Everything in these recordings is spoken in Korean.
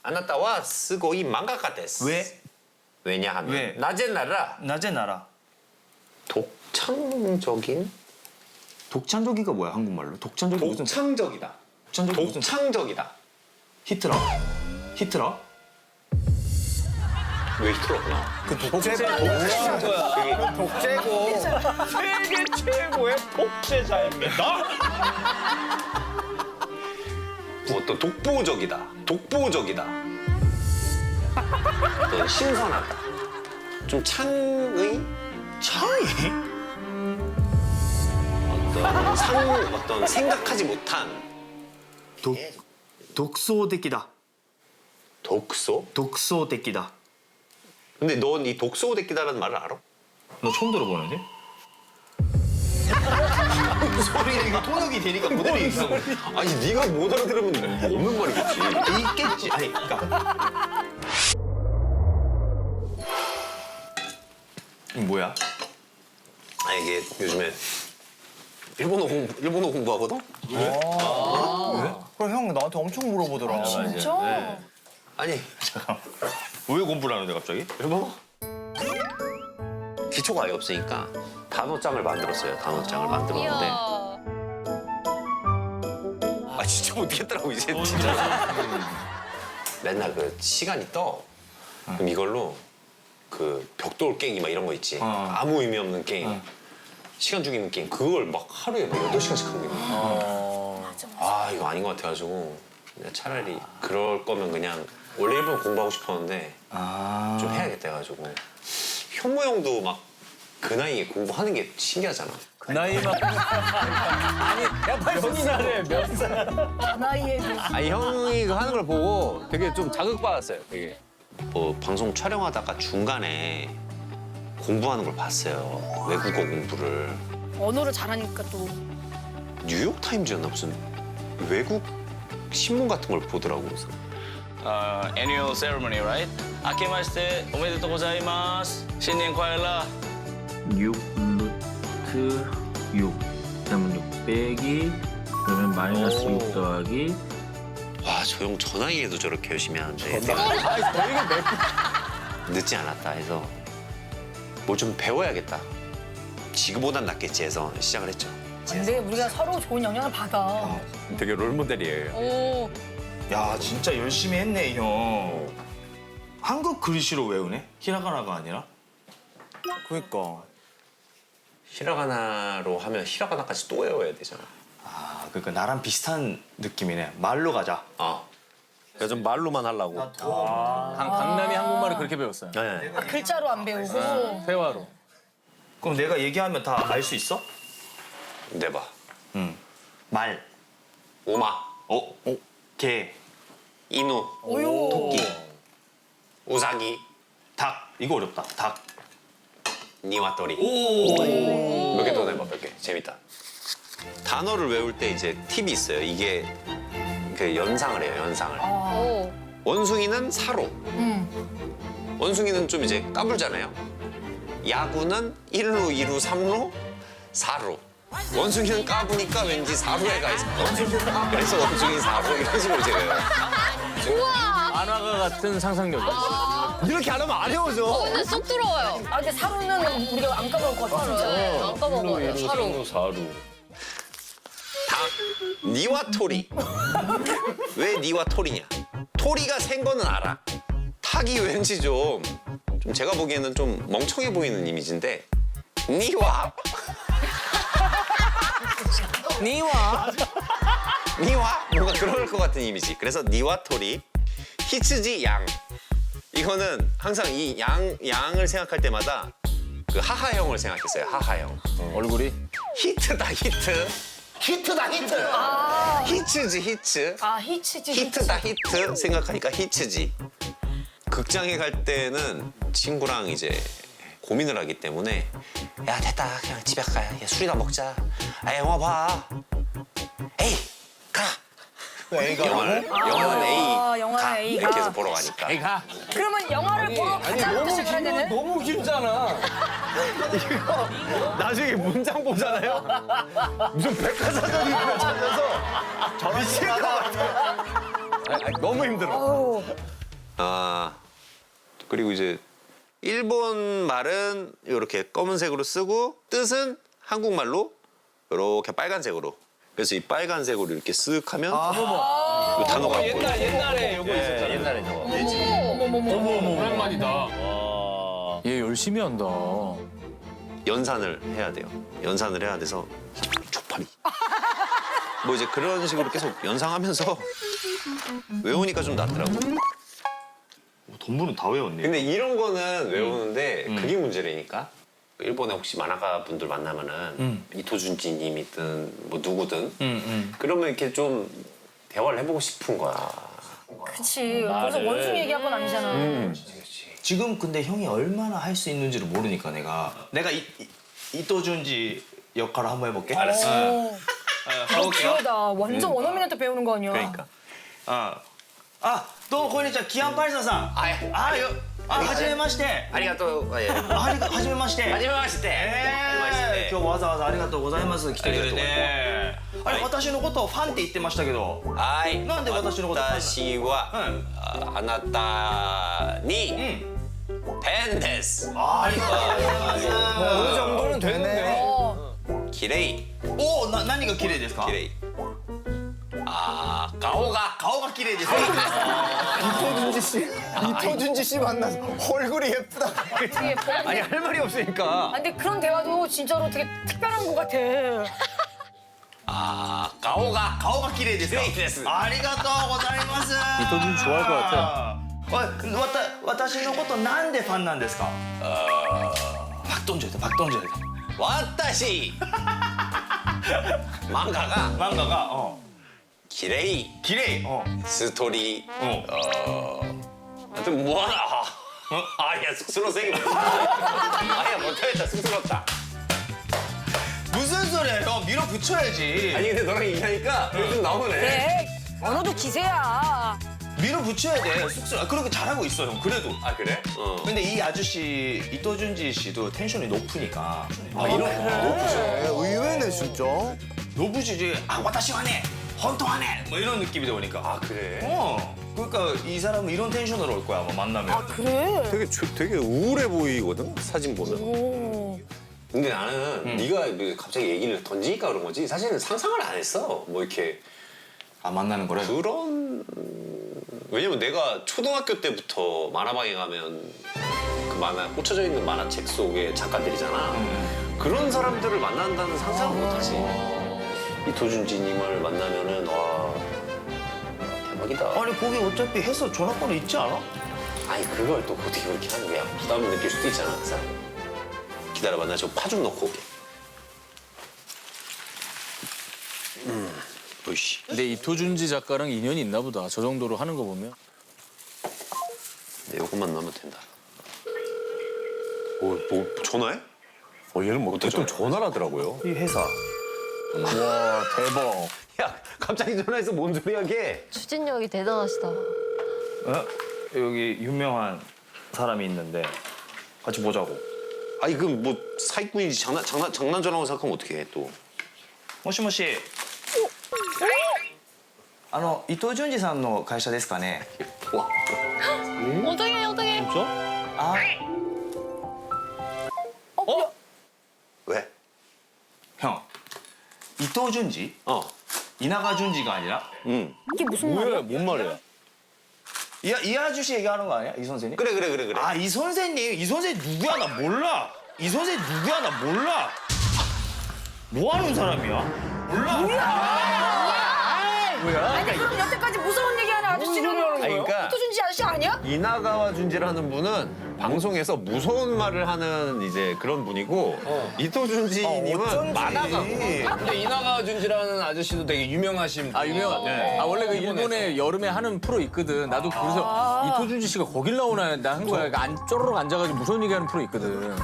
아나타와 스고이 망가가 데스. 왜? 왜냐하면 왜? 나제나라 낮에 나라. 독창적인 독창적이가 뭐야 한국말로? 독창적이 무슨 독창적이다. 독창적이 무슨 독창적이다. 히트러? 히트러? 왜 히트러구나. 독재고. 세계 최고의 독재자입니다. 어떤 독보적이다. 독보적이다. 어떤 신선하다. 좀 창의? 차이? 어떤 생각하지 못한 독소대기다. 독소? 독소대기다. 근데 넌 이 독소데끼다라는 말을 알아? 너 처음 들어보는데? 소리가 이게 통역이 되니까 그대로 얘기하고 아니 네가 못 알아들으면 없는 말이겠지. 있겠지. 아니 그러니까 이거 뭐야? 아 이게 요즘에 일본어 공부하거든? 그럼 형 나한테 엄청 물어보더라. 진짜? 아니 잠깐. 왜 공부를 하는데 갑자기? 일본어? 기초가 아예 없으니까 단어장을 만들었어요. 단어장을 만들었는데 아 진짜 못하겠더라고 이제 진짜. 맨날 그 시간이 떠. 그럼 이걸로 그 벽돌 깨기 막 이런 거 있지. 아무 의미 없는 게임. 시간 죽이는 게임. 그걸 막 하루에 막 8시간씩 하고 있는 거야. 아 이거 아닌 것 같아가지고 그냥 차라리 그럴 거면 그냥 원래 일본 공부하고 싶었는데 좀 해야겠다 해가지고 현무 형도 막 그 나이에 공부하는 게 신기하잖아. 그 나이만. 아니, 몇 살에 몇 살? 나이에 아니 형이 그 하는 걸 보고 되게 좀 자극받았어요. 되게 뭐 방송 촬영하다가 중간에 공부하는 걸 봤어요. 외국어 공부를. 언어를 잘하니까 또 뉴욕 타임즈였나 무슨 외국 신문 같은 걸 보더라고. 그래서 annual ceremony, right? 明けましておめでとうございます。新年快乐。 6 루트 6 그러면 6 빼기 그러면 마이너스 6 더하기 와 저 형 저 나이에도 저렇게 열심히 하는데 늦지 않았다 해서 뭘 좀 배워야겠다. 지금보단 낫겠지 해서 시작을 했죠. 근데 우리가 서로 좋은 영향을 받아. 되게 롤모델이에요. 오. 야 진짜 열심히 했네 이 형. 한국 글씨로 외우네? 히라가나가 아니라? 그러니까. 히라가나로 하면 히라가나까지 또 외워야 되잖아. 아 그러니까 나랑 비슷한 느낌이네. 말로 가자. 그래서 좀 말로만 하려고. 강남이 한국말을 그렇게 배웠어요. 네. 아, 글자로 안 배우고. 회화로. 그럼 내가 얘기하면 다 알 수 있어? 내봐. 응. 말. 오마, 개. 이누, 오요. 토끼, 우사기, 닭. 이거 어렵다. 닭. 니와토리. 몇 개 더 내봐, 몇 개. 재밌다. 단어를 외울 때 이제 팁이 있어요. 이게 그 연상을 해요, 연상을. 오. 원숭이는 사로. 원숭이는 좀 이제 까불잖아요. 야구는 1루, 2루, 3루, 4루. 원숭이는 까부니까 왠지 4루에 가 있어. 그래서 원숭이 4루 이런 식으로 이제 외워요. 만화가 같은 상상력이야. 이렇게 안 하면 안 헤어져. 근데 쏙 들어와요. 아 근데 사루는 우리가 안 까먹을 것 같아. 진짜. 안 까먹어요. 사루. 사루. 닭, 니와토리. 왜 니와토리냐? 토리가 생 거는 알아. 닭이 왠지 좀 제가 보기에는 좀 멍청해 보이는 이미지인데 니와. 니와 뭔가 그럴 것 같은 이미지. 그래서 니와토리, 히츠지 양. 이거는 항상 이 양을 생각할 때마다 그 하하형을 생각했어요. 하하형. 얼굴이? 히트다 히트. 히트다 히트. 아. 히츠지 히츠. 아 히치지. 히트다 히트 생각하니까 히츠지. 극장에 갈 때는 친구랑 이제 고민을 하기 때문에 야 됐다 그냥 집에 가. 야, 술이나 먹자. 아 영화 봐. 에이 가. 영화는 A. 영화는 가. A 가. 이렇게 해서 보러 가니까. 에이 가. 그러면 영화를 보러 가자부터 시작해야 되네. 너무 길잖아. 나중에 문장 보잖아요. 무슨 백과사전을 찾아서 미칠 것 같아. 너무 힘들어. 어우, 아 그리고 이제 일본 말은 이렇게 검은색으로 쓰고 뜻은 한국말로 이렇게 빨간색으로. 그래서 이 빨간색으로 이렇게 쓱 하면 이 단어가 옛날에 요거 있었잖아. 옛날에 저거. 오랜만이다. 얘 열심히 한다. 연산을 해야 돼요. 연산을 해야 돼서 쪽팔이. 뭐 이제 그런 식으로 계속 연상하면서 외우니까 좀 낫더라고. 돈부는 다 외웠네. 근데 이런 거는 외우는데 그게 문제라니까. 일본에 혹시 만화가 분들 만나면은 이토준지님이든 뭐 누구든 그러면 이렇게 좀 대화를 해보고 싶은 거야. 그치. 그래서 원숭이 얘기할 건 아니잖아. 지금 근데 형이 얼마나 할 수 있는지를 모르니까 내가 이토준지 역할을 한번 해볼게. 알았어. 이거 기회다. 완전 원어민한테 배우는 거 아니야. 그러니까.どうもこんにちは기안843さん。はじめまして。ありがとう。예. はじめまして。はじめまして。今日わざわざありがとうございます来てくれて。あれ私のことをファンって言ってましたけど。はい。なんで私のこと私はあなたにペンです。ありがとうございます。 어느 정도는 되네. 어. 綺麗。何が綺麗ですか？綺麗。顔が綺麗です。 이토준지 씨 만나서 얼굴이 예쁘다. 되게 아니 할 말이 없으니까. 근데 그런 대화도 진짜로 되게 특별한 것 같아. 顔が顔が綺麗ですか？綺麗です。ありがとうございます。 이토준 좋아할 것 같아. 私のことなんでファンなんですか？박동재 박동재. 私漫画が漫画が綺麗綺麗。ストーリーでも뭐 하나 아야 쑥스러워생긴 아야 못하겠다 쑥스럽다. 무슨 소리야 형 밀어붙여야지. 아니 근데 너랑 얘기하니까 좀 나오네. 그래. 언어도 기세야. 밀어붙여야 돼. 쑥스러워. 그렇게 잘하고 있어 형. 그래도. 아 그래? 근데 이 아저씨 이토준지 씨도 텐션이 높으니까. 의외네 진짜. 높으시지. 와타시와네. 헌터하네. 뭐 이런 느낌이 되니까. 아 그래? 그러니까 이 사람은 이런 텐션으로 올 거야 아마 만나면. 아 그래? 되게 우울해 보이거든 사진 보면. 오. 근데 나는 네가 뭐 갑자기 얘기를 던지니까 그런 거지 사실은 상상을 안 했어. 뭐 이렇게 만나는 거래? 그런 왜냐면 내가 초등학교 때부터 만화방에 가면 그 만화 꽂혀져 있는 만화책 속의 작가들이잖아. 그런 사람들을 만난다는 상상을 못하지. 이토준지님을 만나면은 와 대박이다. 아니 거기 어차피 해서 전화번호 있지 않아? 아니 그걸 또 어떻게 그렇게 하는 거야? 부담을 느낄 수도 있잖아 그 사람. 기다려봐 나 저 파 좀 넣고 올게. 어이씨. 근데 이토준지 작가랑 인연이 있나 보다. 저 정도로 하는 거 보면. 네, 요것만 넣으면 된다. 뭐 전화해? 얘는 뭐 어떻게 보통 전화를 하더라고요. 이 회사. 와 대박. 야 갑자기 전화해서 뭔 소리야 걔? 추진력이 대단하시다. 여기 유명한 사람이 있는데 같이 보자고. 아니 그럼 뭐 사기꾼이지 장난 전화고 생각하면 어떡해 또. もしもし。伊藤淳二さんの会社ですかね。 와. 어떡해 어떡해. 아, 왜? 형.伊藤淳二? 이나가 준지가 아니라? 응. 이게 무슨 말이야? 뭔 말이야? 이 아저씨 얘기하는 거 아니야? 이 선생님? 그래. 아, 이 선생님 누구야? 나 몰라. 이 선생님 누구야? 나 몰라. 뭐 하는 사람이야? 몰라. 아니 그럼 여태까지 무서운 얘기하는 아저씨를 아니, 그러니까 이토준지 아저씨 아니야? 이나가와 준지라는 분은 방송에서 무서운 말을 하는 이제 그런 분이고 이토준지님은 만화가. 근데 이나가 준지라는 아저씨도 되게 유명하신. 아 유명한. 아 원래 그 일본에 여름에 하는 프로 있거든. 나도 그래서 이토준지 씨가 거길 나오나 나 한 거야. 그러니까 쪼르륵 앉아가지고 무서운 얘기하는 프로 있거든.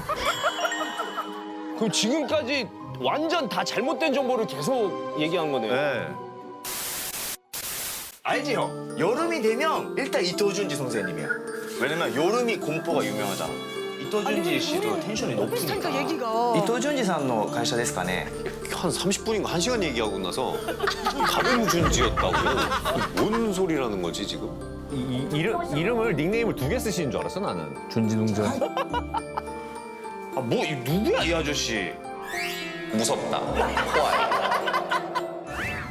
그럼 지금까지 완전 다 잘못된 정보를 계속 얘기한 거네요. 네. 알지 형? 여름이 되면 일단 이토준지 선생님이야. 왜냐면 여름이 공포가 유명하잖아. 이토준지 씨도 텐션이 높으니까. 얘기가. 이토준지さんの会社ですかね? 한 30분인가 1시간 얘기하고 나서 가ben준지였다고. 뭔 소리라는 거지 지금? 이름을 닉네임을 2개 쓰시는 줄 알았어 나는. 준지동전. 아, 뭐 누구야 이 아저씨? 무섭다. 호아야.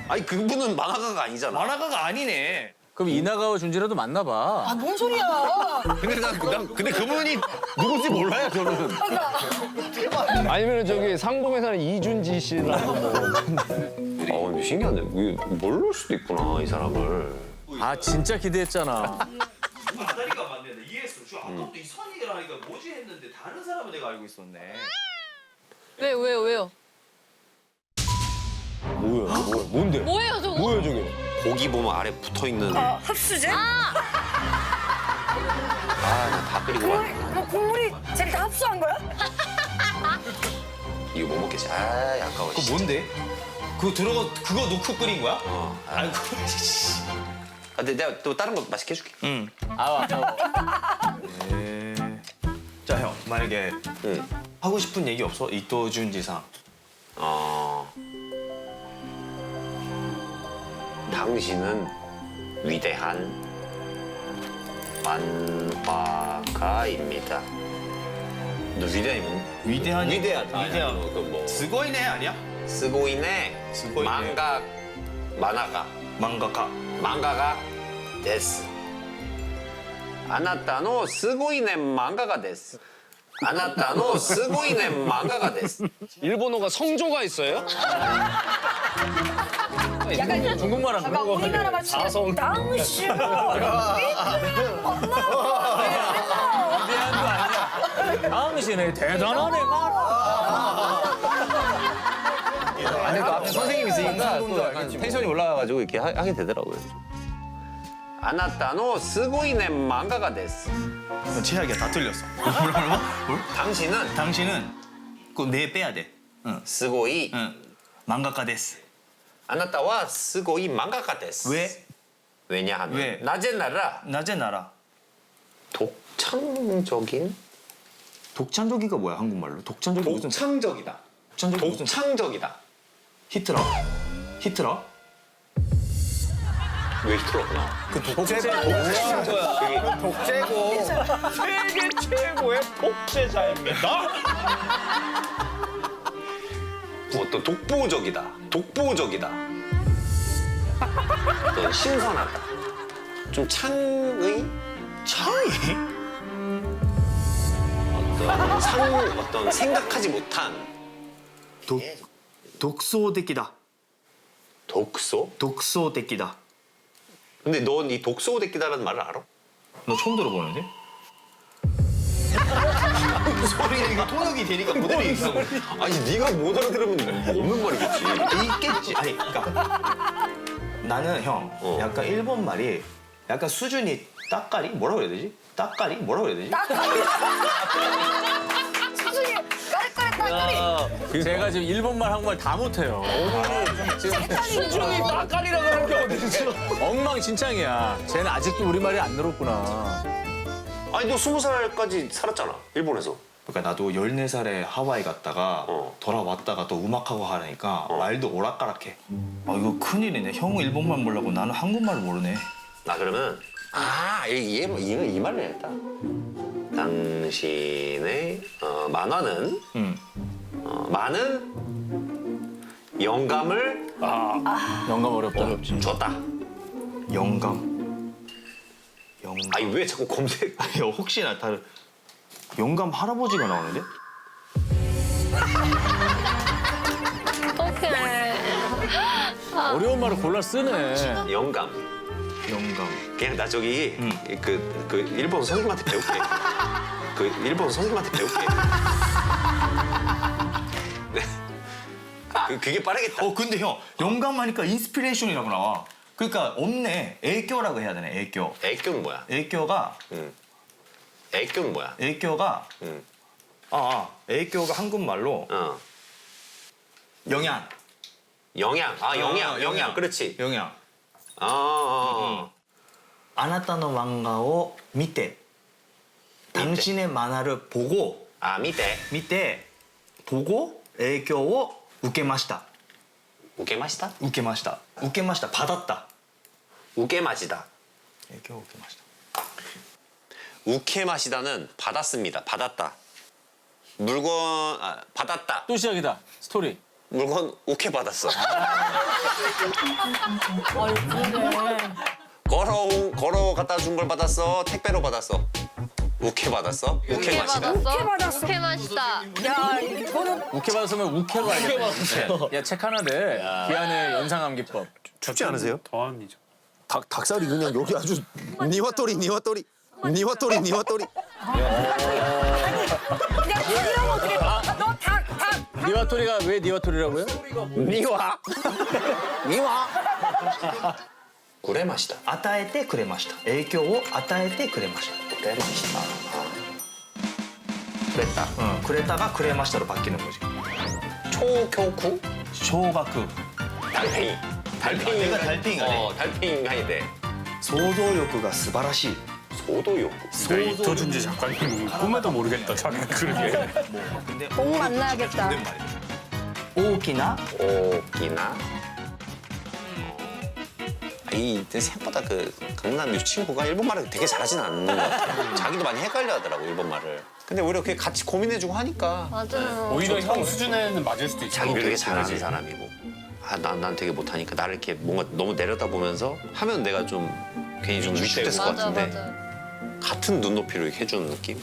아니 그분은 만화가가 아니잖아. 만화가가 아니네. 그럼 이나가와 준지라도 만나 봐. 아, 뭔 소리야. 근데 그분이 누군지 몰라요 저는. 아니면 저기 상봉에 사는 이준지 씨라고 뭐. 근데 신기하네. 모를 수도 있구나 이 사람을. 아 진짜 기대했잖아. 아다리가 맞네. 나 이해했어. 저 아까부터 이상한 얘기를 하니까 뭐지 했는데 다른 사람은 내가 알고 있었네. 왜요? 뭐야? 뭔데? 뭐예요, 저거? 뭐야 저게? 고기 보면 아래 붙어 있는. 흡수제? 나 다 끓이고 왔네. 뭐 국물이 쟤를 다 흡수한 거야? 이거 못 먹겠지. 아까워. 그거 뭔데? 그거 넣고 끓인 거야? 아이고. 근데 내가 또 다른 거 맛있게 해줄게. 응. 아우 아까워. 자, 형 만약에 응. 하고 싶은 얘기 없어? 이토준지상. 당신은 위대한 만화가입니다. 너 위대한 위대한. 그뭐 스고이네 아니야? 스고이네 스고이네. 만화가 망가가. 데스. 아나타노 스고이네 망가가 데스. 아나타노 스고이네 망가가 데스. 일본어가 성조가 있어요? 약간 중국말 안 약간 그런 거 우리나라 같아. 말씀 당신 미안도 아니야. 당신의 대단하네 말. 아니 또 앞에 선생님 있으니까 또 약간 텐션이 올라가가지고 이렇게 하게 되더라고요. 아나타노 스고이네 망가가 데스. 최악이야, 다 틀렸어. 뭘? 당신은 그거 내 빼야 돼. 응. 스고이 망가가 데스. 아나타와 스고이 망가가 데스. 왜? 왜냐하면 왜? 나제나라 낮에 나라. 독창적인 독창적이가 뭐야 한국말로? 독창적이 무슨? 독창적이다. 독창적이 무슨? 독창적이다. 히트러? 왜 히트러구나. 세계 최고의 복제자입니다. 어떤 독보적이다. 어떤 신선하다. 좀 창의? 어떤 생각하지 못한 독소적이다. 독소? 독소적이다. 근데 넌 이 독소데끼다라는 말을 알아? 너 처음 들어보는데? 소리가 이게 통역이 되니까 못 알아듣겠어. 아니 네가 못 알아들으면 없는 말이겠지. 있겠지. 아니, 그러니까 나는 형 약간 일본 말이 약간 수준이 따까리 뭐라고 해야 되지? 따까리 뭐라고 해야 되지? 수준이 까리까리 제가 지금 일본말 한국말 다 못해요. 수준이 나까리라 그런 게 어딨어? 엉망진창이야. 쟤는 아직도 우리말이 안 늘었구나. 아니 너 20살까지 살았잖아 일본에서. 그러니까 나도 14살에 하와이 갔다가 돌아왔다가 또 음악하고 하라니까 말도 오락가락해. 아 이거 큰일이네. 형은 일본말 모르고 나는 한국말 모르네. 나 그러면 이 말을 해야겠다. 당신의 만화는 많은 영감을 영감 어렵다. 줬다. 영감. 아니 왜 자꾸 검색? 야, 혹시나 다른 영감 할아버지가 나오는데? 어떡해. 어려운 말을 골라 쓰네. 영감. 그냥 나 저기 그 일본 선생님한테 배울게. 네. 그게 빠르겠다. 근데 형 영감 하니까 인스피레이션이라고 나와. 그러니까 없네. 애교라고 해야 되네. 애교. 애교는 뭐야? 애교가 애교는 뭐야? 애교가 애교가 한국말로 영양. 영양. 영양. 그렇지. 영양. 아나타노 만가오 미테. 당신의 만화를 보고 밑에 보고 애교를 우케마시다. 우케마시다? 받았다. 우케마시다. 影響を受けました 우케마시다는 받았습니다. 받았다. 물건 받았다. 또 시작이다. 스토리. 물건 우케 받았어. 아유, 그러네. 걸어 갖다 준 걸 받았어. 택배로 받았어. 우케 받았어. 우케마시다. 우케 맛있다. 야, 이거는 우케 받았으면 우케로 알겠네. 야, 책 하나 내. 기한의 연상암기법. 춥지 않으세요? 더합니다. 닭살이 그냥 여기 아주 니와토리. 내가 닭이라고 어떻게? 너 닭. 니와토리가 왜 니와토리라고요? 니와. 구레마시다. 与えてくれました影響を与えてくれました 구레마시다. くれたくれたがくれました로 바뀌는 거지 초교쿠? 小学 달팽이. 달팽이. 내가 달팽이가 돼. 달팽이가 돼. 想像力が素晴らしい 소도욕구. 이토준지 작가님 꿈에도 모르겠다. 자기 그러게. 근데 꼭 만나야겠다.大きな 오기나. 이 생각보다 그 강남 이 친구가 일본말을 되게 잘하진 않는 것 같아요. 자기도 많이 헷갈려 하더라고 일본말을. 근데 오히려 그게 같이 고민해주고 하니까 맞아요. 오히려 형 수준에는 맞을 수도 있죠. 자기도 되게 잘하는 사람이고 난 되게 못하니까 나를 이렇게 뭔가 너무 내려다보면서 하면 내가 좀 괜히 좀 위축됐을 것 맞아, 같은데 맞아. 같은 눈높이로 이렇게 해주는 느낌?